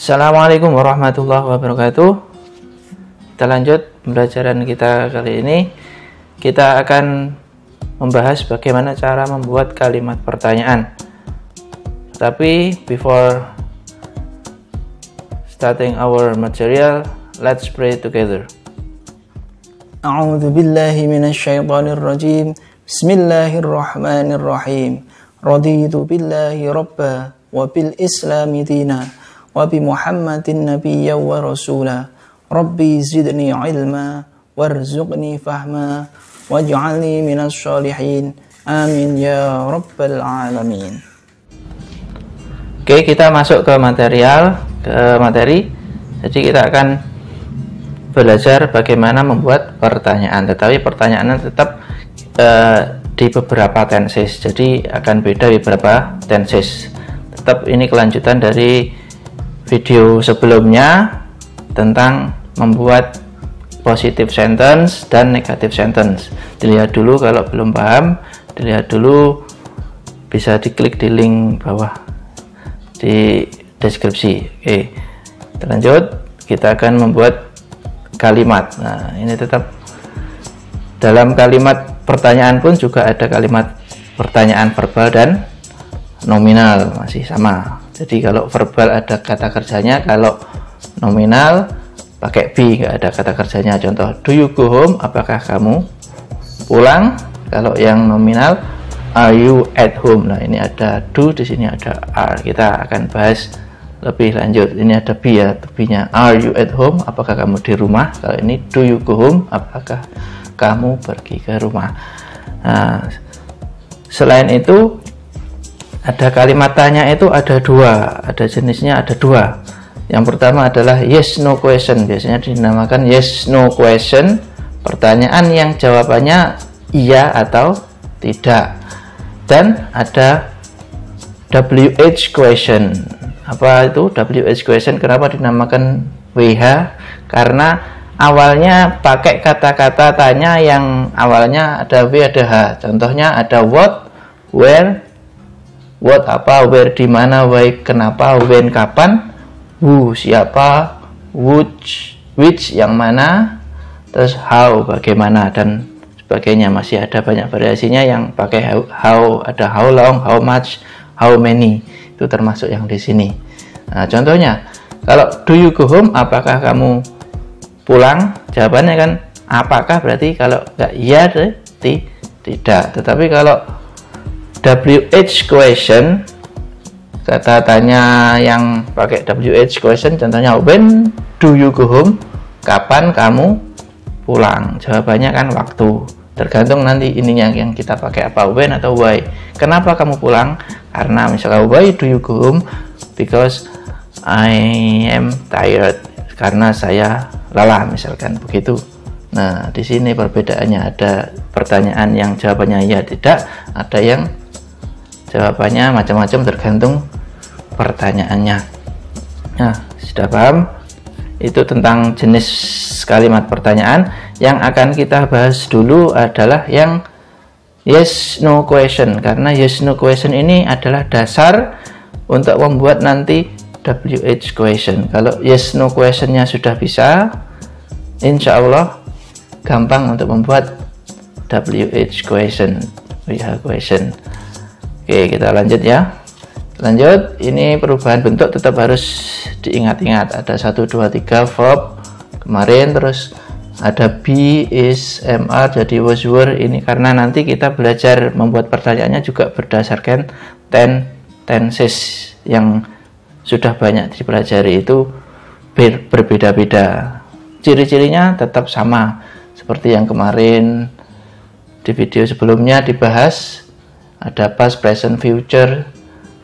Assalamualaikum warahmatullahi wabarakatuh. Kita lanjut pembelajaran kita kali ini. Kita akan membahas bagaimana cara membuat kalimat pertanyaan. Tapi before starting our material, let's pray together. A'udzu billahi minasyaitonir rajim. Bismillahirrahmanirrahim. Raditu billahi rabba wa bil islami dina wa bi Muhammadin nabiyya wa rasula. Rabbi zidni ilma warzuqni fahma waj'alni minas sholihin. Amin ya rabbal alamin. Oke, kita masuk ke materi. Jadi kita akan belajar bagaimana membuat pertanyaan, tetapi pertanyaannya tetap di beberapa tenses. Jadi akan beda di beberapa tenses. Tetap ini kelanjutan dari video sebelumnya tentang membuat positive sentence dan negative sentence. Dilihat dulu kalau belum paham, dilihat dulu, bisa diklik di link bawah di deskripsi. Oke, lanjut. Kita akan membuat kalimat. Nah, ini tetap dalam kalimat pertanyaan pun juga ada kalimat pertanyaan verbal dan nominal, masih sama. Jadi kalau verbal ada kata kerjanya, kalau nominal pakai be, nggak ada kata kerjanya. Contoh, do you go home? Apakah kamu pulang? Kalau yang nominal, are you at home? Nah, ini ada do, di sini ada are. Kita akan bahas lebih lanjut. Ini ada be ya, be-nya are you at home? Apakah kamu di rumah? Kalau ini do you go home? Apakah kamu pergi ke rumah? Nah, selain itu ada kalimat tanya, itu ada dua, ada jenisnya ada dua. Yang pertama adalah yes no question, biasanya dinamakan yes no question, pertanyaan yang jawabannya iya atau tidak. Dan ada WH question. Apa itu WH question? Kenapa dinamakan WH? Karena awalnya pakai kata-kata tanya yang awalnya ada W ada H. Contohnya ada what, where, what apa, where di mana, why kenapa, when kapan, who siapa, which yang mana, terus how bagaimana, dan sebagainya. Masih ada banyak variasinya yang pakai how, ada how long, how much, how many. Itu termasuk yang di sini. Nah, contohnya kalau do you go home, apakah kamu pulang? Jawabannya kan apakah, berarti kalau enggak iya, tidak. Tetapi kalau WH question, kata tanya yang pakai WH question, contohnya when do you go home? Kapan kamu pulang? Jawabannya kan waktu. Tergantung nanti ininya yang kita pakai apa, when atau why. Kenapa kamu pulang? Karena misalkan why do you go home? Because I am tired. Karena saya lelah, misalkan begitu. Nah, di sini perbedaannya, ada pertanyaan yang jawabannya ya tidak, ada yang jawabannya macam-macam tergantung pertanyaannya. Nah, sudah paham? Itu tentang jenis kalimat pertanyaan. Yang akan kita bahas dulu adalah yang yes no question, karena yes no question ini adalah dasar untuk membuat nanti WH question. Kalau yes no questionnya sudah bisa, insya Allah gampang untuk membuat WH question, WH question. Oke, kita lanjut ya. Lanjut, ini perubahan bentuk tetap harus diingat-ingat. Ada 1, 2, 3 verb kemarin, terus ada be, is, mr, jadi was, were. Ini karena nanti kita belajar membuat pertanyaannya juga berdasarkan tenses yang sudah banyak dipelajari, itu berbeda-beda. Ciri-cirinya tetap sama seperti yang kemarin di video sebelumnya dibahas. Ada past, present, future,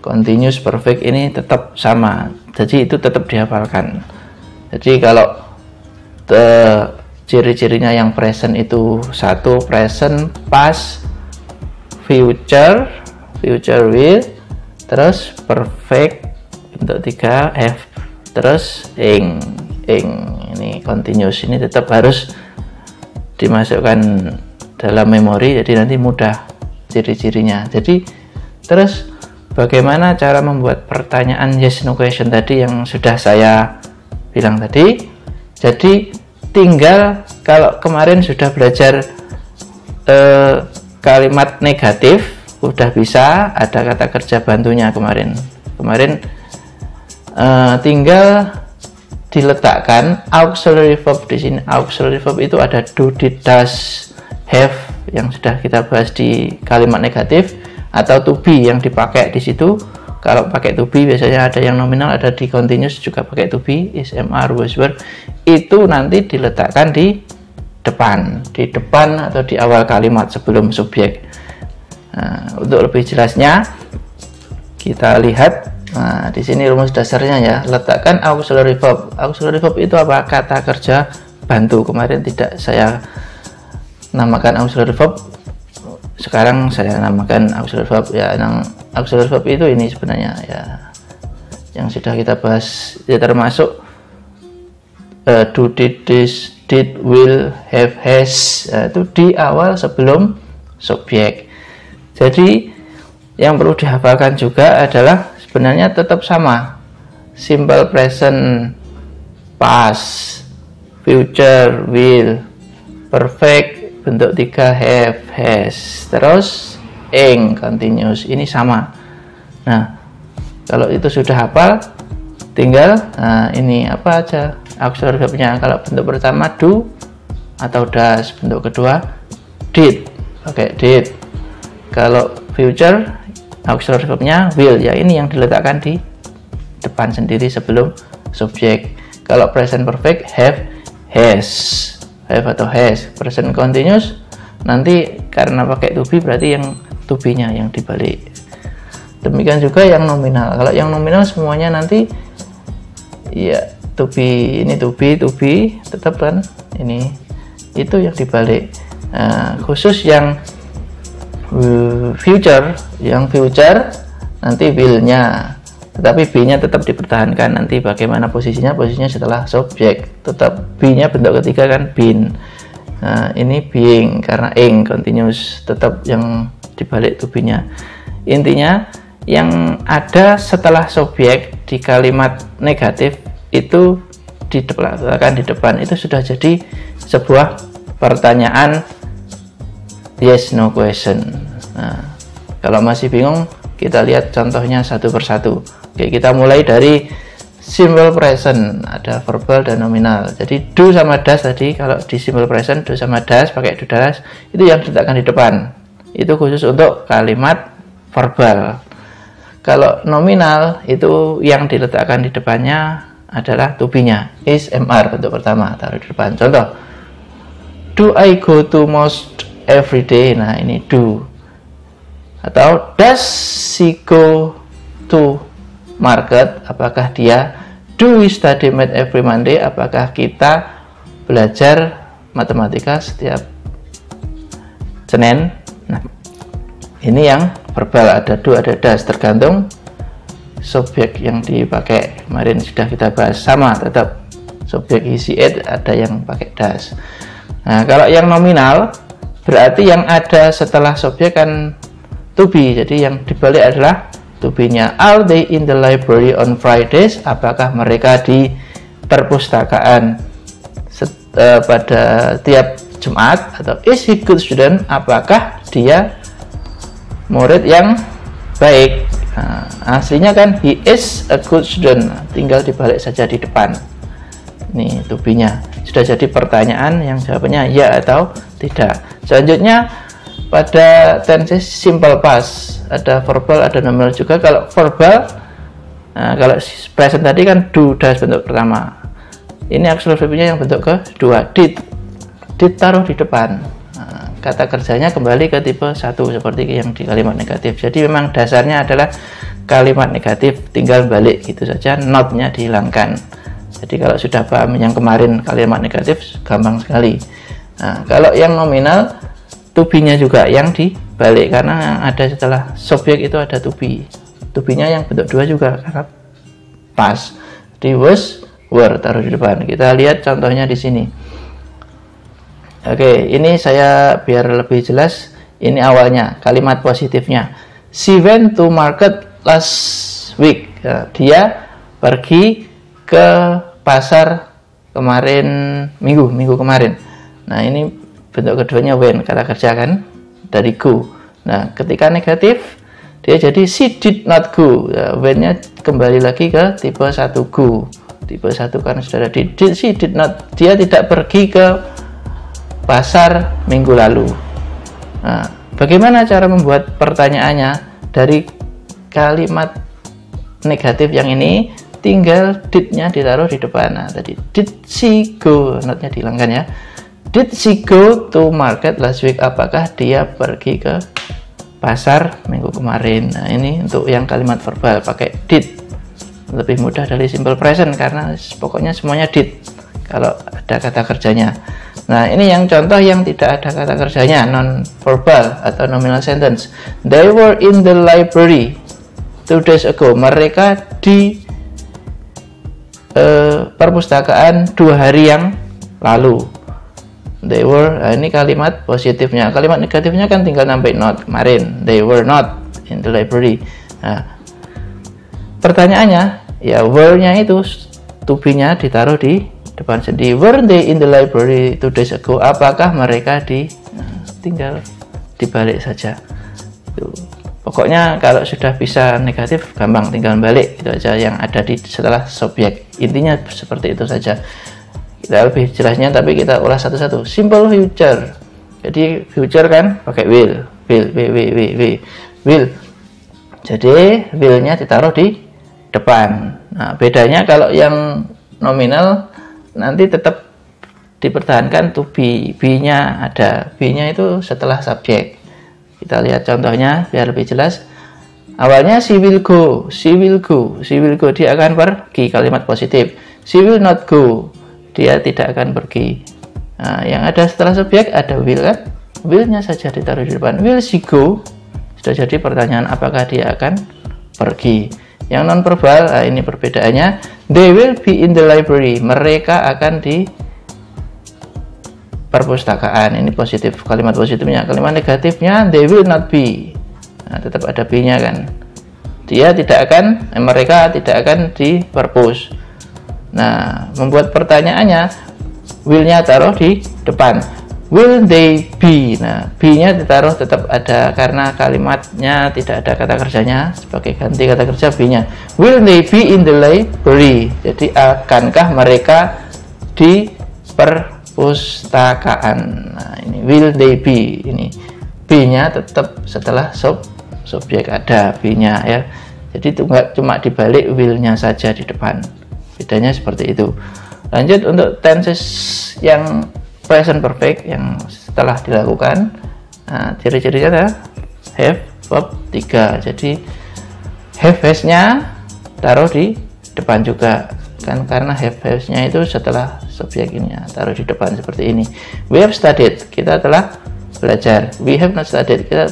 continuous, perfect, ini tetap sama. Jadi itu tetap dihafalkan. Jadi kalau ciri-cirinya yang present itu 1, present, past, future will, terus perfect untuk 3, F, terus ing. Ini continuous, ini tetap harus dimasukkan dalam memori, jadi nanti mudah ciri-cirinya. Jadi terus bagaimana cara membuat pertanyaan yes no question tadi yang sudah saya bilang tadi. Jadi tinggal, kalau kemarin sudah belajar kalimat negatif, udah bisa ada kata kerja bantunya kemarin tinggal diletakkan auxiliary verb di sini. Auxiliary verb itu ada do, did, does, have yang sudah kita bahas di kalimat negatif, atau to be yang dipakai di situ. Kalau pakai to be biasanya ada yang nominal, ada di continuous juga pakai to be, is, am, are, was, were. Itu nanti diletakkan di depan atau di awal kalimat sebelum subjek. Nah, untuk lebih jelasnya kita lihat. Nah, di sini rumus dasarnya ya, letakkan auxiliary verb. Auxiliary verb itu apa? Kata kerja bantu. Kemarin tidak saya namakan auxiliary verb, sekarang saya namakan auxiliary verb ya. Yang auxiliary verb itu ini sebenarnya ya, yang sudah kita bahas ya, termasuk do, did, this, did, will, have, has, itu di awal sebelum subjek. Jadi yang perlu dihafalkan juga adalah sebenarnya tetap sama, simple present, past, future, will, perfect bentuk 3, have, has, terus ing, continuous, ini sama. Nah, kalau itu sudah hafal, tinggal ini apa aja auxiliary verbnya. Kalau bentuk pertama do atau does, bentuk kedua did, pakai did. Kalau future auxiliary verbnya will, ya ini yang diletakkan di depan sendiri sebelum subjek. Kalau present perfect have, has, have atau has. Present continuous nanti karena pakai to be berarti yang to be nya yang dibalik. Demikian juga yang nominal. Kalau yang nominal semuanya nanti ya to be, ini to be tetap kan, ini itu yang dibalik. Khusus yang future nanti will-nya, tetapi B-nya tetap dipertahankan. Nanti bagaimana posisinya setelah subjek, tetap B-nya bentuk ketiga kan been. Ini being karena ing, continuous, tetap yang dibalik to be-nya. Intinya yang ada setelah subjek di kalimat negatif itu diletakkan di depan, itu sudah jadi sebuah pertanyaan yes no question. Nah, kalau masih bingung, kita lihat contohnya satu persatu. Oke, kita mulai dari simple present, ada verbal dan nominal. Jadi do sama does tadi, kalau di simple present do sama does pakai do does, itu yang diletakkan di depan. Itu khusus untuk kalimat verbal. Kalau nominal itu yang diletakkan di depannya adalah to be-nya, is, am, are bentuk pertama taruh di depan. Contoh, do I go to mosque every day? Nah, ini do. Atau does she go to market? Apakah dia do we study math every Monday? Apakah kita belajar matematika setiap Senin? Nah, ini yang verbal, ada do, ada does, tergantung subjek yang dipakai. Kemarin sudah kita bahas, sama tetap subjek isi it, ada yang pakai does. Nah, kalau yang nominal berarti yang ada setelah subjek kan to be, jadi yang dibalik adalah to be-nya. Are they in the library on Fridays? Apakah mereka di perpustakaan pada tiap Jumat? Atau is he good student? Apakah dia murid yang baik? Nah, aslinya kan he is a good student, tinggal dibalik saja di depan. Ini to be-nya. Sudah jadi pertanyaan yang jawabannya ya atau tidak. Selanjutnya pada tense simple past, ada verbal, ada nominal juga. Kalau verbal, nah, kalau present tadi kan do, does bentuk pertama. Ini auxiliary verb-nya yang bentuk kedua, did taruh di depan. Nah, kata kerjanya kembali ke tipe 1 seperti yang di kalimat negatif. Jadi memang dasarnya adalah kalimat negatif, tinggal balik gitu saja, not-nya dihilangkan. Jadi kalau sudah paham yang kemarin kalimat negatif, gampang sekali. Nah, kalau yang nominal, to be-nya juga yang dibalik, karena yang ada setelah subjek itu ada to be. To be-nya yang bentuk 2 juga karena past. Di was, were taruh di depan. Kita lihat contohnya di sini. Oke, ini saya biar lebih jelas, ini awalnya kalimat positifnya. She went to market last week. Dia pergi ke pasar kemarin, minggu kemarin. Nah, ini bentuk keduanya when, kata kerja kan, dari go. Nah, ketika negatif dia jadi she did not go. When-nya kembali lagi ke tipe 1 go. Tipe 1 kan sudah she did not, dia tidak pergi ke pasar minggu lalu. Nah, bagaimana cara membuat pertanyaannya dari kalimat negatif yang ini? Tinggal did-nya ditaruh di depan. Nah, tadi did she go, not-nya dihilangkan ya. Did she go to market last week? Apakah dia pergi ke pasar minggu kemarin? Nah, ini untuk yang kalimat verbal pakai did. Lebih mudah dari simple present karena pokoknya semuanya did kalau ada kata kerjanya. Nah, ini yang contoh yang tidak ada kata kerjanya, non verbal atau nominal sentence. They were in the library 2 days ago. Mereka di perpustakaan 2 hari yang lalu. They were, nah ini kalimat positifnya. Kalimat negatifnya kan tinggal nambahin not kemarin. They were not in the library. Nah, pertanyaannya ya were-nya itu to be-nya ditaruh di depan sendiri. Were they in the library 2 days ago? Apakah mereka di, nah, tinggal dibalik saja. Itu. Pokoknya kalau sudah bisa negatif gampang, tinggal balik, itu aja yang ada di setelah subjek. Intinya seperti itu saja. Kita lebih jelasnya tapi kita ulas satu-satu. Simple future. Jadi future kan pakai will. Jadi will-nya ditaruh di depan. Nah, bedanya kalau yang nominal nanti tetap dipertahankan to be. Be-nya ada. Be-nya itu setelah subjek. Kita lihat contohnya biar lebih jelas. Awalnya she will go, dia akan pergi, kalimat positif. She will not go, dia tidak akan pergi. Nah, yang ada setelah subjek ada will kan? Will-nya saja ditaruh di depan. Will she go? Sudah jadi pertanyaan apakah dia akan pergi. Yang non verbal, nah ini perbedaannya. They will be in the library, mereka akan di perpustakaan. Ini positif, kalimat positifnya. Kalimat negatifnya they will not be. Nah, tetap ada be-nya kan. Dia tidak akan, mereka tidak akan di perpus. Nah, membuat pertanyaannya will-nya taruh di depan. Will they be? Nah, be-nya ditaruh tetap ada karena kalimatnya tidak ada kata kerjanya, sebagai ganti kata kerja be-nya. Will they be in the library? Jadi akankah mereka di perpustakaan. Nah, ini will they be, ini be-nya tetap setelah subjek ada be-nya ya. Jadi itu enggak cuma dibalik will-nya saja di depan. Bedanya seperti itu. Lanjut untuk tenses yang present perfect yang setelah dilakukan. Nah, ciri-cirinya ada have, verb 3. Jadi have has-nya taruh di depan juga. Kan karena have has-nya itu setelah subjek ini ya, taruh di depan seperti ini. We have studied, kita telah belajar. We have not studied, kita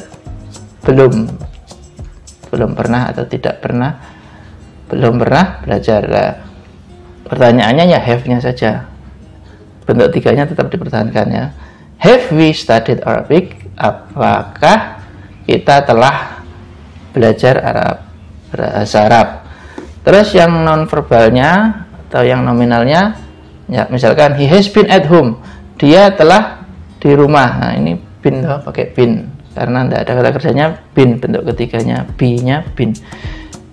belum pernah atau tidak pernah, belum pernah belajar. Nah, pertanyaannya ya have-nya saja. Bentuk 3-nya tetap dipertahankan ya. Have we studied Arabic? Apakah kita telah belajar bahasa Arab? Terus yang non verbalnya atau yang nominalnya ya, misalkan he has been at home, dia telah di rumah. Nah, ini been pakai been karena tidak ada kata kerjanya been, bentuk ketiganya be-nya been.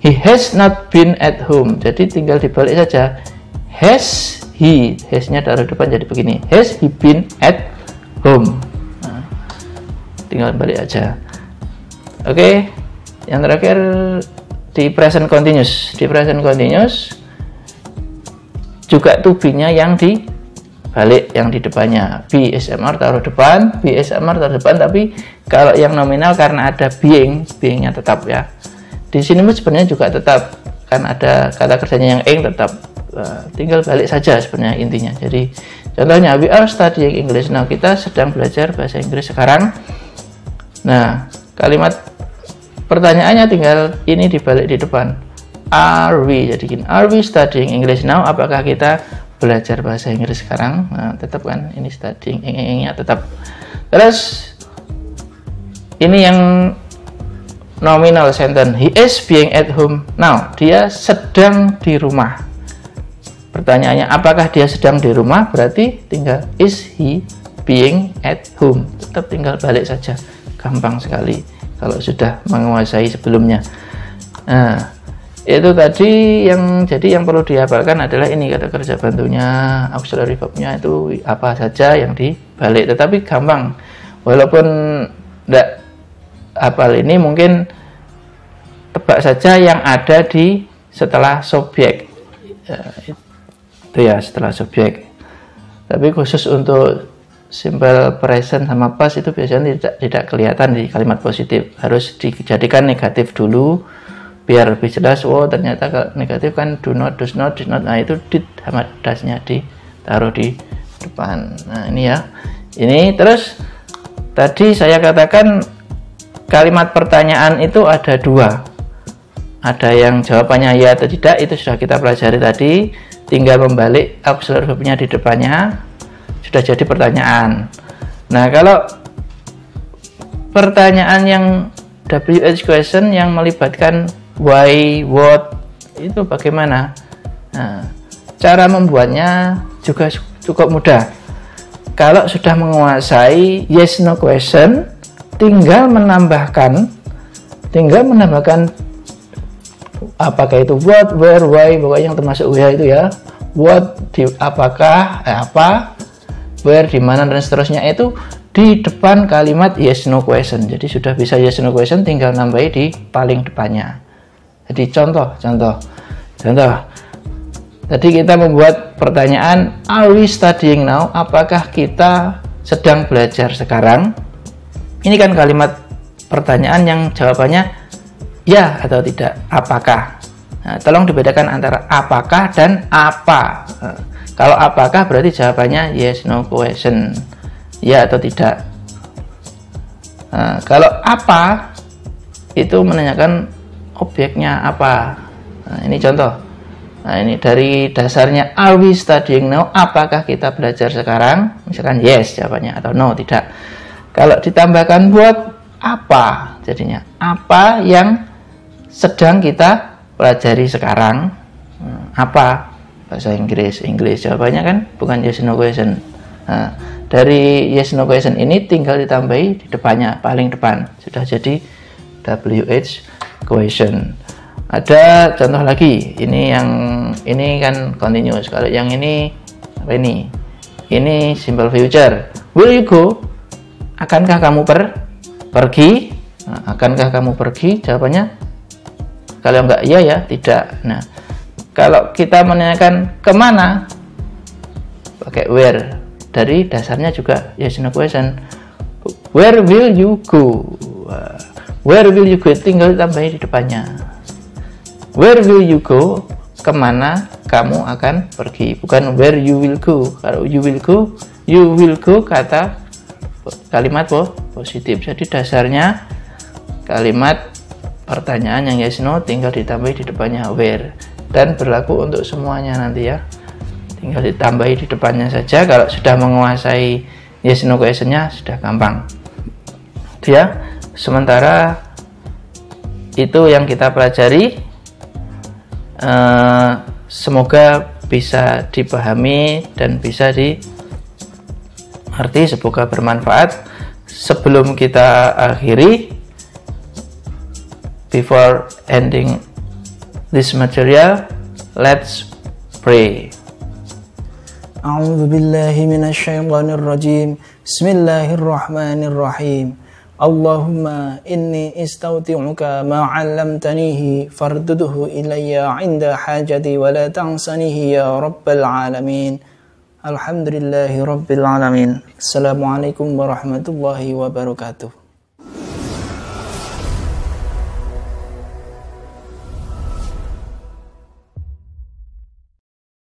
He has not been at home, jadi tinggal dibalik saja. Has he, has-nya taruh depan jadi begini. Has he been at home? Nah, tinggal balik aja. Oke, yang terakhir di present continuous. Di present continuous juga to be-nya yang dibalik, yang di depannya. Be SMR taruh depan, be SMR taruh depan, tapi kalau yang nominal karena ada being-nya tetap ya. Di sini sebenarnya juga tetap, kan ada kata kerjanya yang ing tetap. Tinggal balik saja sebenarnya intinya. Jadi contohnya we are studying English now, kita sedang belajar bahasa Inggris sekarang. Nah, kalimat pertanyaannya tinggal ini dibalik di depan. Are we? Jadi gini, are we studying English now? Apakah kita belajar bahasa Inggris sekarang? Nah, tetap kan ini studying, ing-nya tetap. Terus ini yang nominal sentence. He is being at home now. Dia sedang di rumah. Pertanyaannya, apakah dia sedang di rumah? Berarti tinggal is he being at home. Tetap tinggal balik saja. Gampang sekali kalau sudah menguasai sebelumnya. Nah, itu tadi yang perlu dihafalkan adalah ini kata kerja bantunya, auxiliary verb-nya itu apa saja yang dibalik. Tetapi gampang. Walaupun tidak hafal ini, mungkin tebak saja yang ada di setelah subjek. Itu ya setelah subjek. Tapi khusus untuk simple present sama past itu biasanya tidak kelihatan di kalimat positif. Harus dijadikan negatif dulu biar lebih jelas. Oh ternyata kalau negatif kan do not, does not, did not. Nah itu did sama does-nya ditaruh di depan. Nah ini ya. Ini terus tadi saya katakan kalimat pertanyaan itu ada dua. Ada yang jawabannya ya atau tidak, itu sudah kita pelajari tadi. Tinggal membalik auxiliary verb-nya di depannya, sudah jadi pertanyaan. Nah kalau pertanyaan yang WH question yang melibatkan why, what, itu bagaimana? Nah, cara membuatnya juga cukup mudah. Kalau sudah menguasai yes no question, tinggal menambahkan apakah itu what, where, why, pokoknya yang termasuk where itu ya. What di apakah, apa, where di mana dan seterusnya itu di depan kalimat yes no question. Jadi sudah bisa yes no question, tinggal nambahi di paling depannya. Jadi contoh. Tadi kita membuat pertanyaan, are we studying now? Apakah kita sedang belajar sekarang? Ini kan kalimat pertanyaan yang jawabannya ya atau tidak, apakah. Nah, tolong dibedakan antara apakah dan apa. Nah, kalau apakah berarti jawabannya yes no question, ya atau tidak. Nah, kalau apa itu menanyakan objeknya apa. Nah, ini contoh. Nah, ini dari dasarnya are we studying now? Apakah kita belajar sekarang? Misalkan yes jawabannya atau no tidak. Kalau ditambahkan buat apa jadinya? Apa yang sedang kita pelajari sekarang? Apa? Bahasa Inggris jawabannya kan bukan yes no question. Nah, dari yes no question ini tinggal ditambahi di depannya, paling depan. Sudah jadi WH question. Ada contoh lagi. Ini kan continuous. Kalau yang ini apa ini? Ini simple future. Will you go? Akankah kamu pergi? Nah, akankah kamu pergi? Jawabannya kalau enggak iya ya, tidak. Nah, kalau kita menanyakan kemana, pakai where. Dari dasarnya juga yes no question. Where will you go? Where will you go? Tinggal tambahin di depannya. Where will you go? Kemana kamu akan pergi? Bukan where you will go. Kalau you will go kata kalimat positif. Jadi dasarnya kalimat pertanyaan yang yes no tinggal ditambahi di depannya where, dan berlaku untuk semuanya nanti ya. Tinggal ditambahi di depannya saja. Kalau sudah menguasai yes no question-nya sudah gampang. Ya, sementara itu yang kita pelajari. Semoga bisa dipahami dan bisa dimengerti, semoga bermanfaat. Sebelum kita akhiri, before ending this material, let's pray. A'udzu billahi minasyaitonir rajim. Bismillahirrahmanirrahim. Allahumma inni istaudi'uka ma 'allamtanihi farduduhu ilayya 'inda hajati wa la tansanihi ya rabbal alamin. Alhamdulillahi rabbil alamin. Assalamualaikum warahmatullahi wabarakatuh.